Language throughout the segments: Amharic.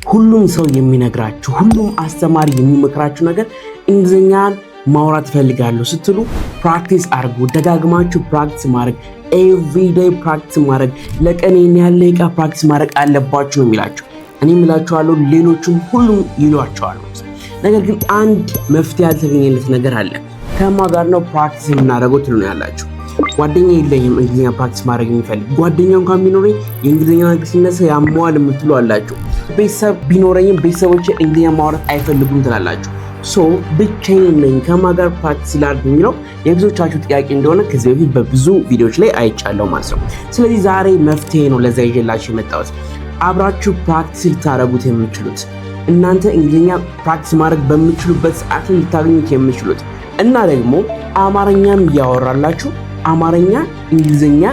ሁሉም ሰው የሚነግራችሁ ሁሉም አስተማሪ የሚመክራችሁ ነገር እንግሊዝኛን ማውራት ፈልጋለሁ ስትሉ ፕራክቲስ አድርጉ። ደጋግማችሁ ፕራክቲስ ማድረግ ኤቭሪዴይ ፕራክቲስ ማድረግ ለቀን ያለ ደቂቃ ፕራክቲስ ማድረግ አለባችሁ ነው የሚላችሁ። እኔ እምላችኋለሁ ሌሎችም ሁሉም ይሏቸዋል። ነገር ግን አንድ መፍትሄ ያልተገኘለት ነገር አለ። ከማ ጋር ነው ፕራክቲስ የምናደርገው ትሉ ነው ያላችሁ። ጓደኛ የለኝም እንግሊዝኛ ፕራክቲስ ማድረግ የሚፈልግ ጓደኛ እንኳን ቢኖረኝ የእንግሊዝኛ ነገር ሲነሳ ያሟል የምትሉ አላችሁ። ቤተሰብ ቢኖረኝም ቤተሰቦቼ እንግሊዝኛ ማውራት አይፈልጉም ትላላችሁ። ሶ ብቻዬን ነኝ ከማ ጋር ፕራክቲስ ላድርግ የሚለው የብዙዎቻችሁ ጥያቄ እንደሆነ ከዚህ በፊት በብዙ ቪዲዮዎች ላይ አይቻለሁ ማለት ነው። ስለዚህ ዛሬ መፍትሄ ነው ለዛ ይዤላችሁ የመጣሁት። አብራችሁ ፕራክቲስ ልታደርጉት የምትችሉት እናንተ እንግሊዝኛ ፕራክቲስ ማድረግ በምትችሉበት ሰዓት ልታገኙት የምትችሉት እና ደግሞ አማርኛም እያወራላችሁ አማርኛ እንግሊዝኛ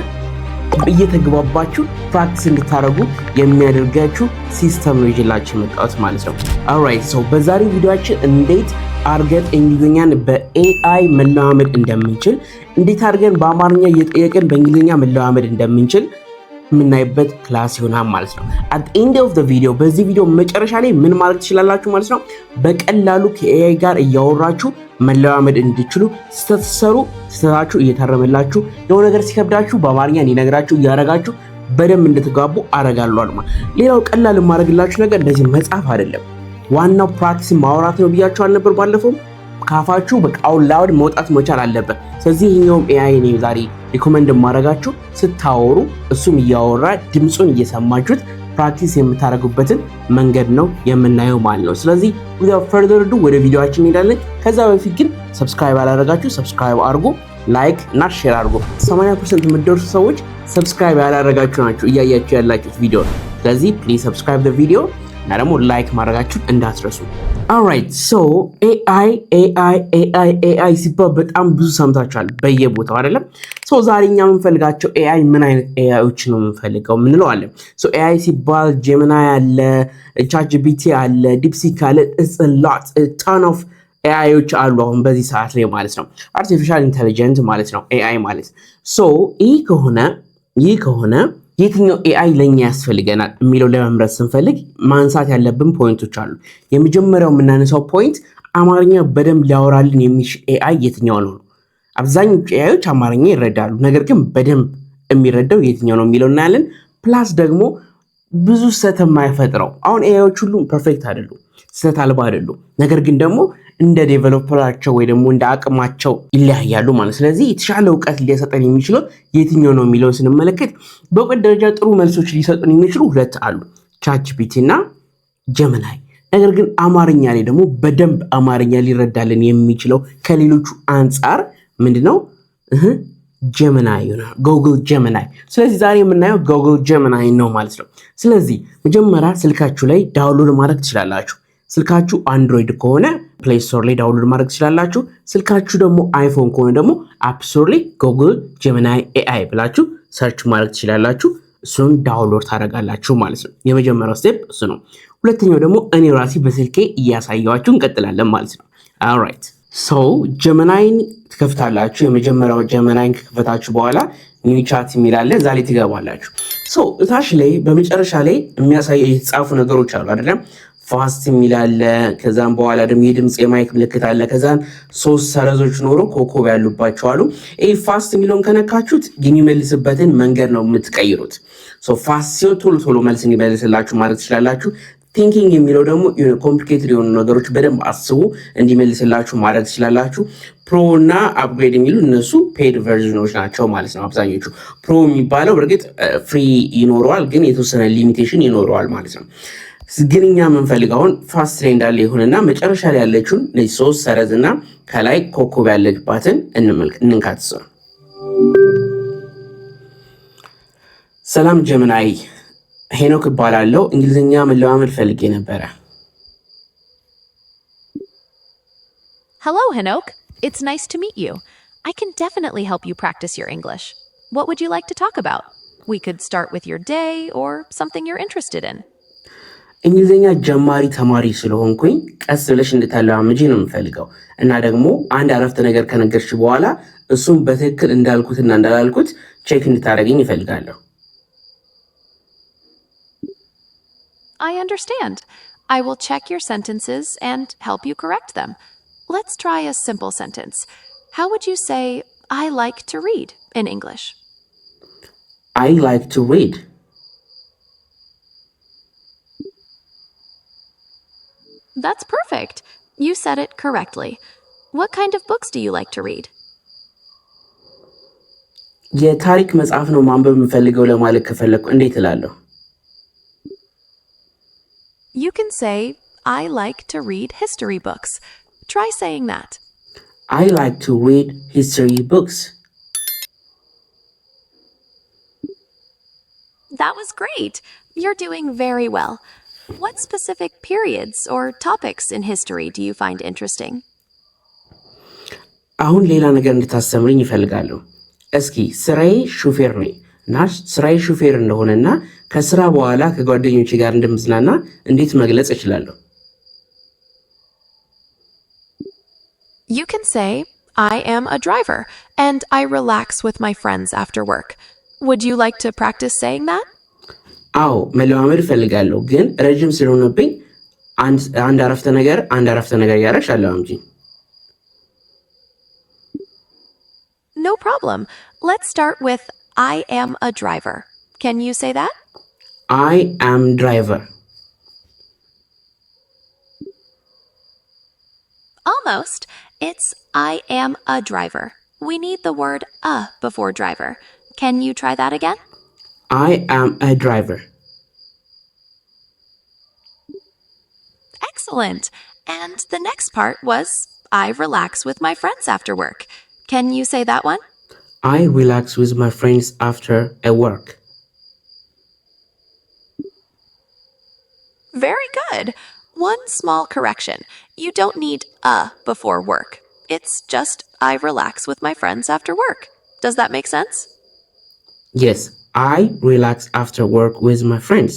እየተግባባችሁ ፕራክቲስ እንድታደርጉ የሚያደርጋችሁ ሲስተም ነው ይዤላችሁ የመጣሁት ማለት ነው። ኦልራይት ሶ በዛሬው ቪዲዮአችን እንዴት አድርገን እንግሊዝኛን በኤአይ መለማመድ እንደምንችል፣ እንዴት አድርገን በአማርኛ እየጠየቅን በእንግሊዝኛ መለማመድ እንደምንችል የምናይበት ክላስ ይሆናል ማለት ነው። at the end of the video በዚህ ቪዲዮ መጨረሻ ላይ ምን ማድረግ ትችላላችሁ ማለት ነው። በቀላሉ ከኤአይ ጋር እያወራችሁ መለማመድ እንድትችሉ ስትሰሩ ስተታችሁ እየታረመላችሁ የሆነ ነገር ሲከብዳችሁ በአማርኛ እንዲነግራችሁ እያረጋችሁ በደንብ እንድትጋቡ አረጋለሁ ማለት። ሌላው ቀላል ማድረግላችሁ ነገር እንደዚህ መጻፍ አይደለም። ዋናው ፕራክቲስ ማውራት ነው ብያችሁ አልነበር ባለፈው? ካፋችሁ በቃ አውት ላውድ መውጣት መቻል አለበት። ስለዚህ ይሄኛውም ኤአይ ነው ዛሬ ሪኮመንድ ማድረጋችሁ ስታወሩ እሱም እያወራ ድምጹን እየሰማችሁት ፕራክቲስ የምታደርጉበትን መንገድ ነው የምናየው ማለት ነው። ስለዚህ without further ado ወደ ቪዲዮአችን እንሄዳለን። ከዛ በፊት ግን ሰብስክራይብ አላደረጋችሁ ሰብስክራይብ አድርጉ፣ ላይክ እና ሼር አድርጉ። 80% የምትደርሱ ሰዎች ሰብስክራይብ ያላደረጋችሁ ናችሁ እያያችሁ ያላችሁት ቪዲዮ። ስለዚህ ፕሊዝ ሰብስክራይብ the video እና ደግሞ ላይክ ማድረጋችሁን እንዳትረሱ። ኦልራይት ሶ ኤአይ ሲባል በጣም ብዙ ሰምታችኋል በየቦታው አይደለም? ሶ ዛሬ እኛ የምንፈልጋቸው ኤአይ ምን አይነት ኤአይዎች ነው የምንፈልገው ምንለው አለ። ሶ ኤአይ ሲባል ጄሚናይ አለ፣ ቻትጂፒቲ አለ፣ ዲፕሲክ አለ፣ it's a lot a ton of ኤአይዎች አሉ አሁን በዚህ ሰዓት ላይ ማለት ነው። አርቲፊሻል ኢንተለጀንስ ማለት ነው ኤአይ ማለት። ሶ ይህ ከሆነ የትኛው ኤአይ ለኛ ያስፈልገናል የሚለው ለመምረጥ ስንፈልግ ማንሳት ያለብን ፖይንቶች አሉ። የመጀመሪያው የምናነሳው ፖይንት አማርኛ በደንብ ሊያወራልን የሚችል ኤአይ የትኛው ነው። አብዛኞቹ ኤአይዎች አማርኛ ይረዳሉ፣ ነገር ግን በደንብ የሚረዳው የትኛው ነው የሚለው እናያለን። ፕላስ ደግሞ ብዙ ስህተት የማይፈጥረው አሁን ኤአይዎች ሁሉ ፐርፌክት አይደሉም፣ ስህተት አልባ አይደሉም። ነገር ግን ደግሞ እንደ ዴቨሎፐራቸው ወይ ደግሞ እንደ አቅማቸው ይለያያሉ ማለት። ስለዚህ የተሻለ እውቀት ሊሰጠን የሚችለው የትኛው ነው የሚለውን ስንመለከት በእውቀት ደረጃ ጥሩ መልሶች ሊሰጡን የሚችሉ ሁለት አሉ፣ ቻትጂፒቲ እና ጀሚናይ። ነገር ግን አማርኛ ላይ ደግሞ በደንብ አማርኛ ሊረዳልን የሚችለው ከሌሎቹ አንጻር ምንድነው? ጀሚናይ ይሆናል፣ ጉግል ጀሚናይ። ስለዚህ ዛሬ የምናየው ጉግል ጀሚናይ ነው ማለት ነው። ስለዚህ መጀመሪያ ስልካችሁ ላይ ዳውንሎድ ማድረግ ትችላላችሁ። ስልካችሁ አንድሮይድ ከሆነ ፕሌይ ስቶር ላይ ዳውንሎድ ማድረግ ትችላላችሁ። ስልካችሁ ደግሞ አይፎን ከሆነ ደግሞ አፕ ስቶር ላይ ጉግል ጀሚናይ ኤአይ ብላችሁ ሰርች ማድረግ ትችላላችሁ። እሱን ዳውንሎድ ታደርጋላችሁ ማለት ነው። የመጀመሪያው ስቴፕ እሱ ነው። ሁለተኛው ደግሞ እኔ ራሴ በስልኬ እያሳየዋችሁ እንቀጥላለን ማለት ነው። ኦልራይት ሶ ጀሚናይን ትከፍታላችሁ። የመጀመሪያው ጀሚናይን ከከፈታችሁ በኋላ ኒው ቻት የሚላለ እዛ ላይ ትገባላችሁ። ሶ እታች ላይ በመጨረሻ ላይ የሚያሳየው የተጻፉ ነገሮች አሉ አይደለም? ፋስት የሚላለ፣ ከዛም በኋላ ደግሞ የድምጽ የማይክ ምልክት አለ፣ ከዛን 3 ሰረዞች ኖሮ ኮኮብ ያሉባቸው አሉ። ይሄ ፋስት የሚለውን ከነካችሁት የሚመልስበትን መንገድ ነው የምትቀይሩት። ሶ ፋስት ሲሆን ቶሎ መልስ እንዲመልስላችሁ ማድረግ ትችላላችሁ። ቲንኪንግ የሚለው ደግሞ ኮምፕሊኬትድ የሆኑ ነገሮች በደንብ አስቡ እንዲመልስላችሁ ማድረግ ትችላላችሁ። ፕሮ እና አፕግሬድ የሚሉ እነሱ ፔድ ቨርዥኖች ናቸው ማለት ነው። አብዛኞቹ ፕሮ የሚባለው በእርግጥ ፍሪ ይኖረዋል፣ ግን የተወሰነ ሊሚቴሽን ይኖረዋል ማለት ነው። ግን እኛ የምንፈልገውን ፋስት ላይ እንዳለ ይሁንና መጨረሻ ላይ ያለችውን እነዚህ 3 ሰረዝ እና ከላይ ኮኮብ ያለባትን እንንካትሰ። ሰላም ጀሚናይ፣ ሄኖክ እባላለሁ። እንግሊዝኛ መለማመድ ፈልጌ ነበረ። Hello, Henok. It's nice to meet you. I can definitely help you practice your English. What would you like to talk about? We could start with your day or something you're interested in. እንግሊዝኛ ጀማሪ ተማሪ ስለሆንኩኝ ቀስ ብለሽ እንድታለማመጂ ነው የምፈልገው እና ደግሞ አንድ አረፍተ ነገር ከነገርሽ በኋላ እሱም በትክክል እንዳልኩትና እንዳላልኩት ቼክ እንድታደርገኝ እፈልጋለሁ። I understand. I will check your sentences and help you correct them. Let's try a simple sentence. How would you say, I like to read in English? I like to read. That's perfect. You said it correctly. What kind of books do you like to read? የታሪክ መጽሐፍ ነው ማንበብ የምፈልገው ለማለት ከፈለኩ እንዴት እላለሁ? You can say, I like to read history books. Try saying that. I like to read history books. That was great. You're doing very well. What specific periods or topics in history do you find interesting? አሁን ሌላ ነገር እንድታስተምርኝ ይፈልጋለሁ። እስኪ ስራዬ ሹፌር ነኝ እና ስራዬ ሹፌር እንደሆነና ከስራ በኋላ ከጓደኞቼ ጋር እንደምዝናና እንዴት መግለጽ እችላለሁ? You can say, I am a driver and I relax with my friends after work. Would you like to practice saying that? አዎ መለማመድ እፈልጋለሁ ግን ረጅም ስለሆነብኝ አንድ አረፍተ ነገር ያረሽ አለማምጂ። No problem. Let's start with I am a driver. Can you say that? I am driver. Almost. It's I am a driver. We need the word a before driver. Can you try that again? I am a driver. Excellent. And the next part was I relax with my friends after work. Can you say that one? I relax with my friends after work. Very good. One small correction. You don't need a before work. It's just I relax with my friends after work. Does that make sense? Yes, I relax after work with my friends.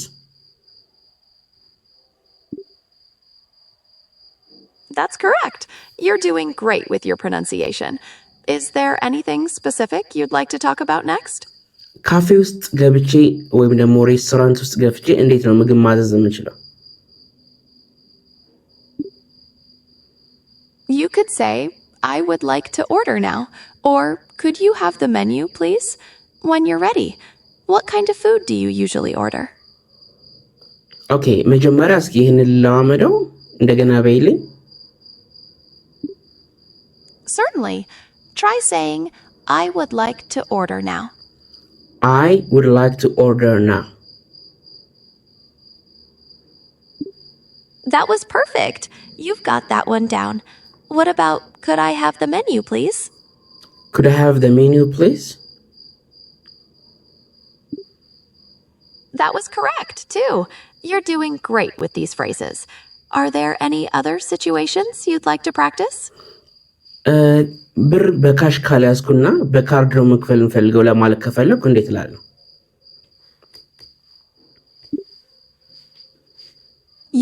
That's correct. You're doing great with your pronunciation. Is there anything specific you'd like to talk about next? ካፌ ውስጥ ገብቼ ወይም ደግሞ ሬስቶራንት ውስጥ ገብቼ እንዴት ነው ምግብ ማዘዝ የምችለው? You could say, I would like to order now. Or, could you have the menu, please? When you're ready. What kind of food do you usually order? ኦኬ መጀመሪያ እስኪ ይሄንን ለማመደው እንደገና በይልኝ። Certainly. Try saying, I would like to order now. I would like to order now. That was perfect. You've got that one down. What about, could I have the menu, please? Could I have the menu, please? That was correct, too. You're doing great with these phrases. Are there any other situations you'd like to practice? ብር በካሽ ካልያዝኩና በካርድ ነው መክፈል እንፈልገው ለማለት ከፈለኩ እንዴት እላለሁ?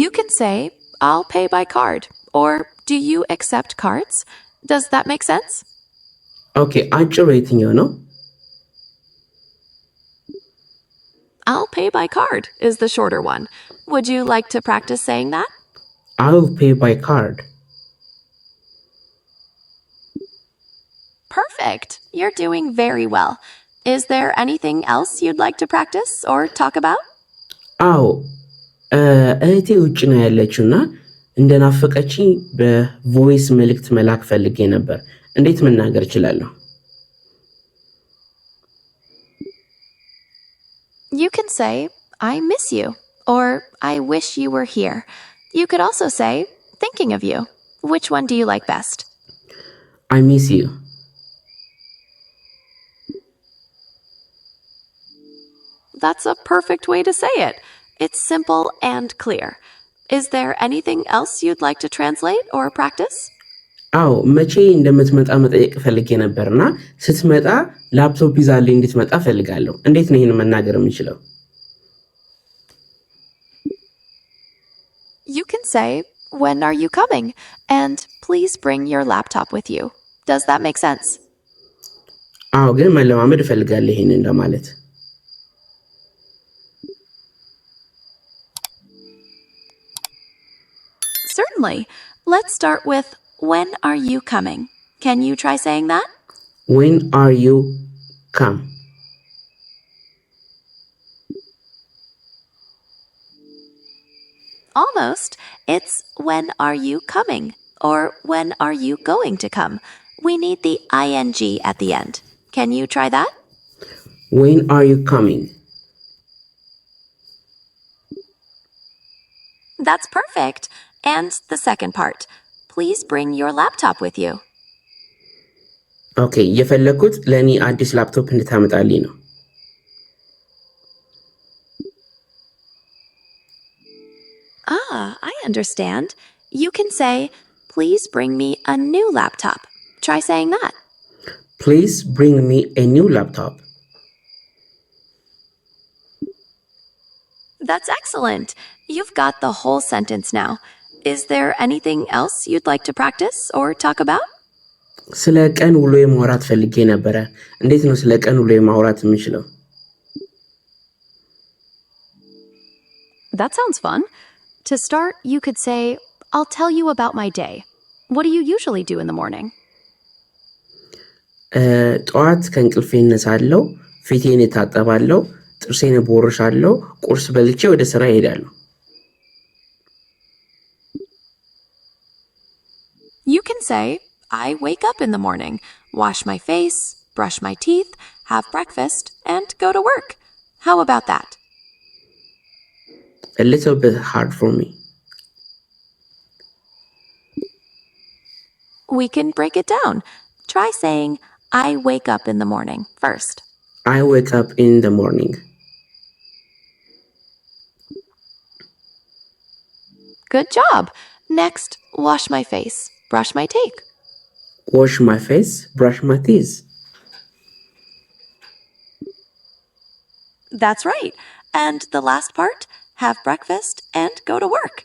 You can say, I'll pay by card. Or, do you accept cards? Does that make sense? ኦኬ አጭሩ የትኛው ነው? I'll pay by card is the shorter one. Would you like to practice saying that? I'll pay by card. Perfect. You're doing very well. Is there anything else you'd like to practice or talk about? አዎ እህቴ ውጭ ነው ያለችውና እንደናፈቀችኝ በቮይስ መልእክት መላክ ፈልጌ ነበር። እንዴት መናገር እችላለሁ? You can say, I miss you, or I wish you were here. You could also say, thinking of you. Which one do you like best? I miss you. That's a perfect way to say it. It's simple and clear. Is there anything else you'd like to translate or practice? አዎ መቼ እንደምትመጣ መጠየቅ ፈልጌ ነበርና ስትመጣ ላፕቶፕ ይዛልኝ እንድትመጣ ፈልጋለሁ። እንዴት ነው ይሄን መናገር የምችለው? You can say, when are you coming? And please bring your laptop with you. Does that make sense? አዎ ግን መለማመድ እፈልጋለሁ። ይሄን እንደማለት። That's perfect. You're doing very well. Is there anything else you'd like to translate or practice? አዎ ግን መለማመድ እፈልጋለሁ ይሄንን ለማለት። Certainly. Let's start with when are you coming? Can you try saying that? When are you come? Almost. It's when are you coming? Or when are you going to come? We need the ing at the end. Can you try that? When are you coming? That's perfect. And the second part. Please bring your laptop with you. ኦኬ የፈለኩት ለኔ አዲስ ላፕቶፕ እንድታመጣልኝ ነው። I understand. You can say, please bring me a new laptop. Try saying that. Please bring me a new laptop. That's excellent. You've got the whole sentence now. Is there anything else you'd like to practice or talk about? ስለ ቀን ውሎዬ ማውራት ፈልጌ ነበር። እንዴት ነው ስለ ቀን ውሎዬ ማውራት የምችለው? That sounds fun. To start, you could say, I'll tell you about my day. What do you usually do in the morning? ጠዋት ከእንቅልፌ እነሳለሁ፣ ፊቴን እታጠባለሁ፣ ጥርሴን እቦርሻለሁ፣ ቁርስ በልቼ ወደ ስራ እሄዳለሁ። You can say, I wake up in the morning, wash my face, brush my teeth, have breakfast, and go to work. How about that? A little bit hard for me. We can break it down. Try saying, I wake up in the morning first. I wake up in the morning. Good job. Next, wash my face, brush my teeth. Wash my face, brush my teeth. That's right. And the last part, have breakfast and go to work.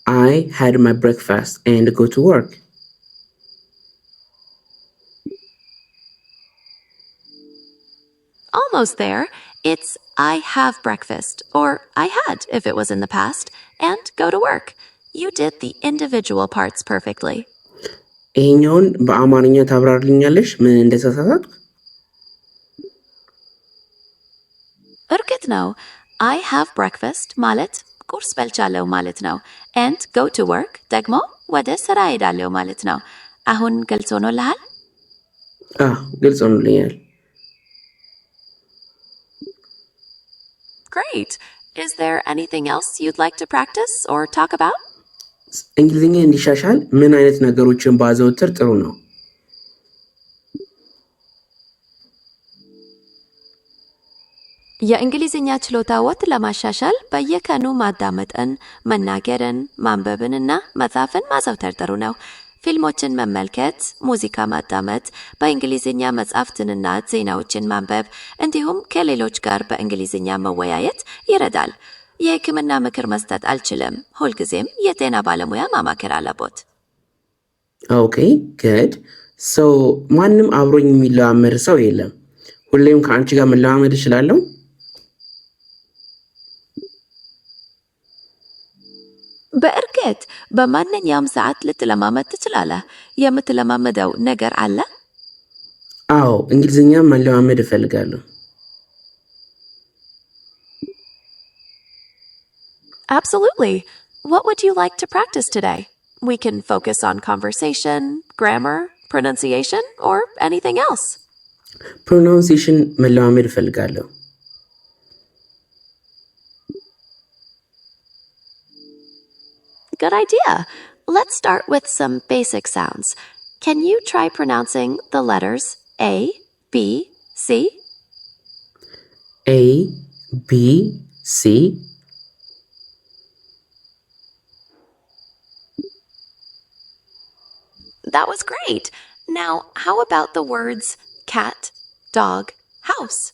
I had my breakfast and go to work. Almost there. It's I have breakfast, or I had if it was in the past, and go to work. You did the individual parts perfectly. ይሄኛውን በአማርኛ ታብራሪልኛለሽ ምን እንደተሳሳትኩ? እርግጥ ነው I have breakfast ማለት ቁርስ በልቻለሁ ማለት ነው and go to work ደግሞ ወደ ስራ ሄዳለሁ ማለት ነው። አሁን ግልጽ ሆኖልሃል? ግልጽ ሆኖልኛል። Great. Is there anything else you'd like to practice or talk about? እንግሊዝኛ እንዲሻሻል ምን አይነት ነገሮችን ባዘወትር ጥሩ ነው? የእንግሊዝኛ ችሎታዎት ለማሻሻል በየቀኑ ማዳመጥን፣ መናገርን፣ ማንበብንና መጻፍን ማዘውተር ጥሩ ነው። ፊልሞችን መመልከት፣ ሙዚቃ ማዳመጥ፣ በእንግሊዝኛ መጻፍትንና ዜናዎችን ማንበብ እንዲሁም ከሌሎች ጋር በእንግሊዝኛ መወያየት ይረዳል። የሕክምና ምክር መስጠት አልችልም። ሁልጊዜም የጤና ባለሙያ ማማከር አለቦት። ኦኬ ጉድ። ሶ ማንም አብሮኝ የሚለማመድ ሰው የለም። ሁሌም ከአንቺ ጋር መለማመድ እችላለሁ? በእርግጥ በማንኛውም ሰዓት ልትለማመድ ትችላለህ። የምትለማመደው ነገር አለ? አዎ፣ እንግሊዝኛ መለማመድ እፈልጋለሁ። Absolutely. What would you like to practice today? We can focus on conversation, grammar, pronunciation, or anything else. Pronunciation መለማመድ እፈልጋለሁ። Good idea. Let's start with some basic sounds. Can you try pronouncing the letters A, B, C? A, B, C. That was great. Now, how about the words cat, dog, house?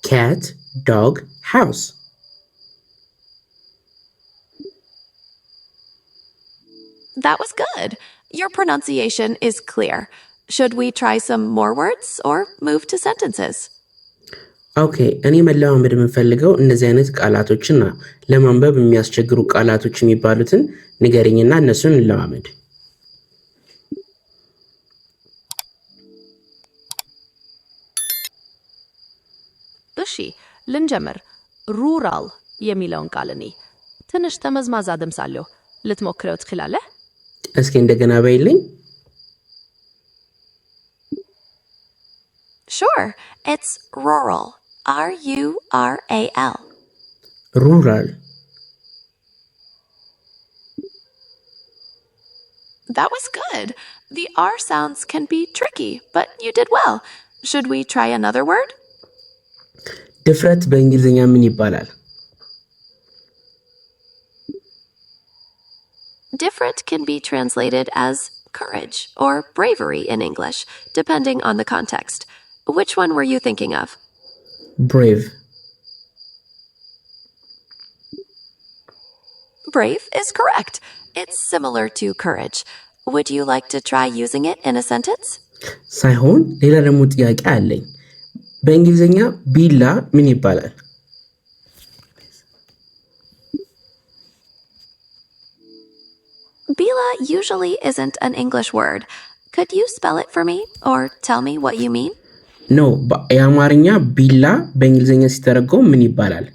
Cat, dog, house. That was good. Your pronunciation is clear. Should we try some more words or move to sentences? ኦኬ እኔ መለማመድ የምፈልገው እነዚህ አይነት ቃላቶችን ነው። ለማንበብ የሚያስቸግሩ ቃላቶች የሚባሉትን ንገሪኝና እነሱን እንለማመድ እሺ ልንጀምር rural የሚለውን ቃል እኔ ትንሽ ተመዝማዛ ድምጽ አለው ልትሞክረው ትችላለህ እስኪ እንደገና በይልኝ Sure, it's rural. R-U-R-A-L. rural That was good. The R sounds can be tricky, but you did well. Should we try another word? ድፍረት በእንግሊዘኛ ምን ይባላል? Different can be translated as courage or bravery in English, depending on the context. Which one were you thinking of? brave Brave is correct. It's similar to courage. Would you like to try using it in a sentence? ሳይሆን ሌላ ደግሞ ጥያቄ አለኝ በእንግሊዘኛ ቢላ ምን ይባላል? Bila usually isn't an English word. Could you spell it for me or tell me what you mean? ኖ የአማርኛ ቢላ በእንግሊዘኛ ሲተረጎም ምን ይባላል?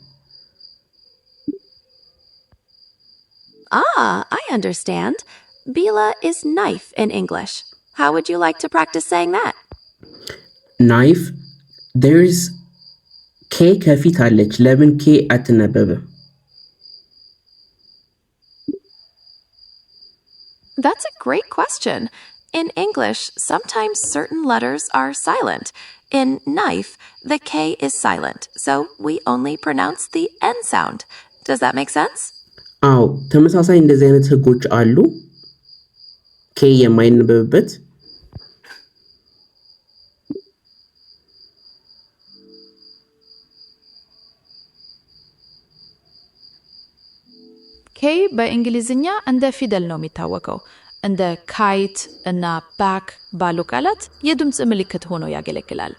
Ah, I understand. Bila is knife in English. How would you like to practice saying that? knife there's k ከፊት አለች ለምን k አትነበብም? That's a great question. In English, sometimes certain letters are silent. In knife, the K is silent, so we only pronounce the N sound. Does that make sense? አዎ ተመሳሳይ እንደዚህ አይነት ህጎች አሉ k የማይነበብበት K በእንግሊዝኛ እንደ ፊደል ነው የሚታወቀው እንደ kite እና back ባሉ ቃላት የድምጽ ምልክት ሆኖ ያገለግላል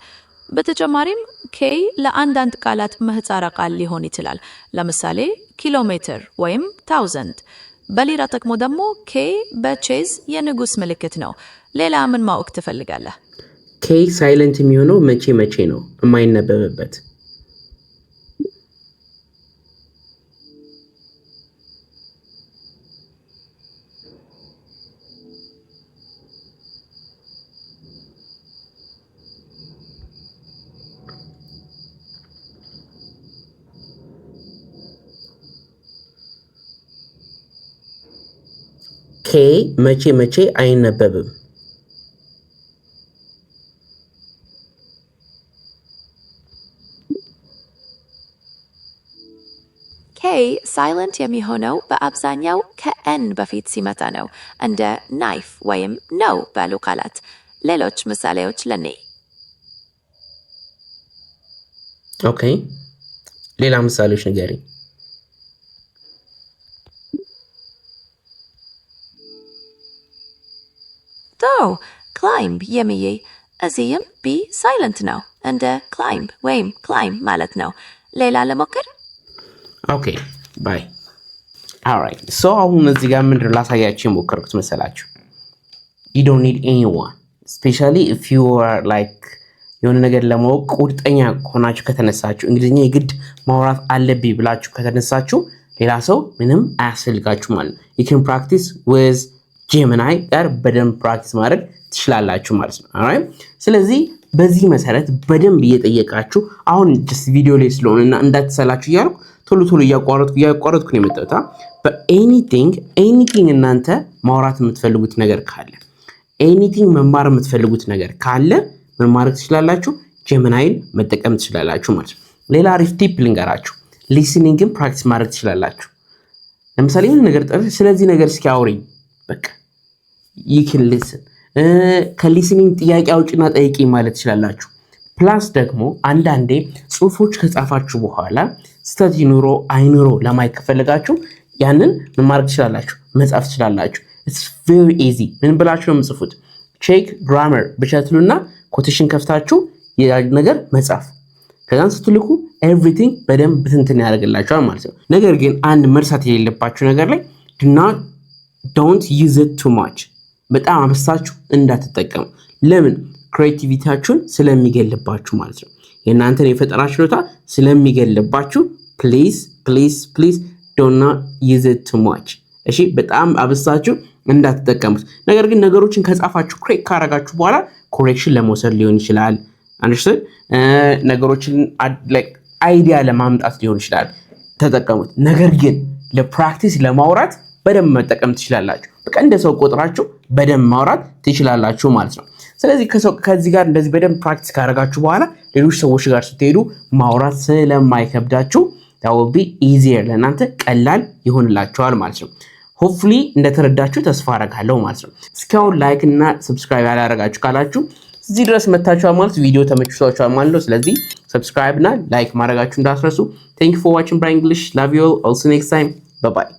በተጨማሪም K ለአንዳንድ ቃላት ምህጻረ ቃል ሊሆን ይችላል ለምሳሌ ኪሎሜትር ወይም 1000 በሌላ ጥቅሙ ደግሞ K በቼዝ የንጉስ ምልክት ነው ሌላ ምን ማወቅ ትፈልጋለህ k ሳይለንት የሚሆነው መቼ ነው የማይነበብበት? k መቼ አይነበብም? K silent የሚሆነው በአብዛኛው ከN በፊት ሲመጣ ነው እንደ knife ወይም no ባሉ ቃላት ሌሎች ምሳሌዎች ለኔ ኦኬ ሌላ ምሳሌዎች ንገሪኝ Oh, climb የሚዬ እዚህም B silent ነው እንደ climb ወይም climb ማለት ነው ሌላ ለሞክር ኦኬ ባይ alright so አሁን እዚህ ጋር ምንድነው ላሳያችሁ የሞከርኩት መሰላችሁ you don't need anyone especially if you are like የሆነ ነገር ለማወቅ ቁርጠኛ ሆናችሁ ከተነሳችሁ እንግሊዝኛ የግድ ማውራት አለብኝ ብላችሁ ከተነሳችሁ ሌላ ሰው ምንም አያስፈልጋችሁ ማለት ነው you can practice with Gemini ጋር በደንብ ፕራክቲስ ማድረግ ትችላላችሁ ማለት ነው alright ስለዚህ በዚህ መሰረት በደንብ እየጠየቃችሁ አሁን just ቪዲዮ ላይ ስለሆነና እንዳትሰላችሁ ያልኩ ቶሎ እያቋረጥኩ ነው የመጣሁት but anything እናንተ ማውራት የምትፈልጉት ነገር ካለ anything መማር የምትፈልጉት ነገር ካለ ምን ማድረግ ትችላላችሁ ጀሚናይን መጠቀም ትችላላችሁ ማለት ነው ሌላ አሪፍ ቲፕ ልንገራችሁ ሊስኒንግን ፕራክቲስ ማድረግ ትችላላችሁ ለምሳሌ ይሄን ነገር ጠርተሽ ስለዚህ ነገር እስኪ አውሪኝ በቃ you can listen ከሊስኒንግ ጥያቄ አውጪና ጠይቂ ማለት ትችላላችሁ ፕላስ ደግሞ አንዳንዴ ጽሁፎች ከጻፋችሁ በኋላ ስተዲ ኑሮ አይኑሮ ለማየት ከፈለጋችሁ ያንን ምን ማድረግ ትችላላችሁ መጻፍ ትችላላችሁ it's very easy ምን ብላችሁ ነው የምጽፉት check grammar ብቻ ትሉና ኮቴሽን ከፍታችሁ ያ ነገር መጻፍ ከዛን ስትልኩ everything በደንብ ብትንትን ያደርግላችኋል ማለት ነው ነገር ግን አንድ መርሳት የሌለባችሁ ነገር ላይ do not don't use it too much በጣም አብስታችሁ እንዳትጠቀሙ ለምን ክሬቲቪቲያችሁን ስለሚገልባችሁ ማለት ነው የእናንተን የፈጠራ ችሎታ ስለሚገልባችሁ please do not use it too much እሺ በጣም አብስታችሁ እንዳትጠቀሙት ነገር ግን ነገሮችን ከጻፋችሁ ክሬክ ካረጋችሁ በኋላ ኮሬክሽን ለመውሰድ ሊሆን ይችላል understood ነገሮችን like አይዲያ ለማምጣት ሊሆን ይችላል ተጠቀሙት ነገር ግን ለፕራክቲስ ለማውራት በደንብ መጠቀም ትችላላችሁ በቃ እንደ ሰው ቆጥራችሁ በደንብ ማውራት ትችላላችሁ ማለት ነው ስለዚህ ከዚህ ጋር እንደዚህ በደንብ ፕራክቲስ ካረጋችሁ በኋላ ሌሎች ሰዎች ጋር ስትሄዱ ማውራት ስለማይከብዳችሁ that will be easier ለእናንተ ቀላል ይሆንላችኋል ማለት ነው hopefully እንደተረዳችሁ ተስፋ አረጋለሁ ማለት ነው እስካሁን ላይክ እና ሰብስክራይብ ያላረጋችሁ ካላችሁ እዚህ ድረስ መታችኋል ማለት ቪዲዮ ተመችቷችኋል ማለት ነው ስለዚህ ሰብስክራይብ እና ላይክ ማድረጋችሁ እንዳትረሱ thank you for watching Brian English love you all see you next time bye bye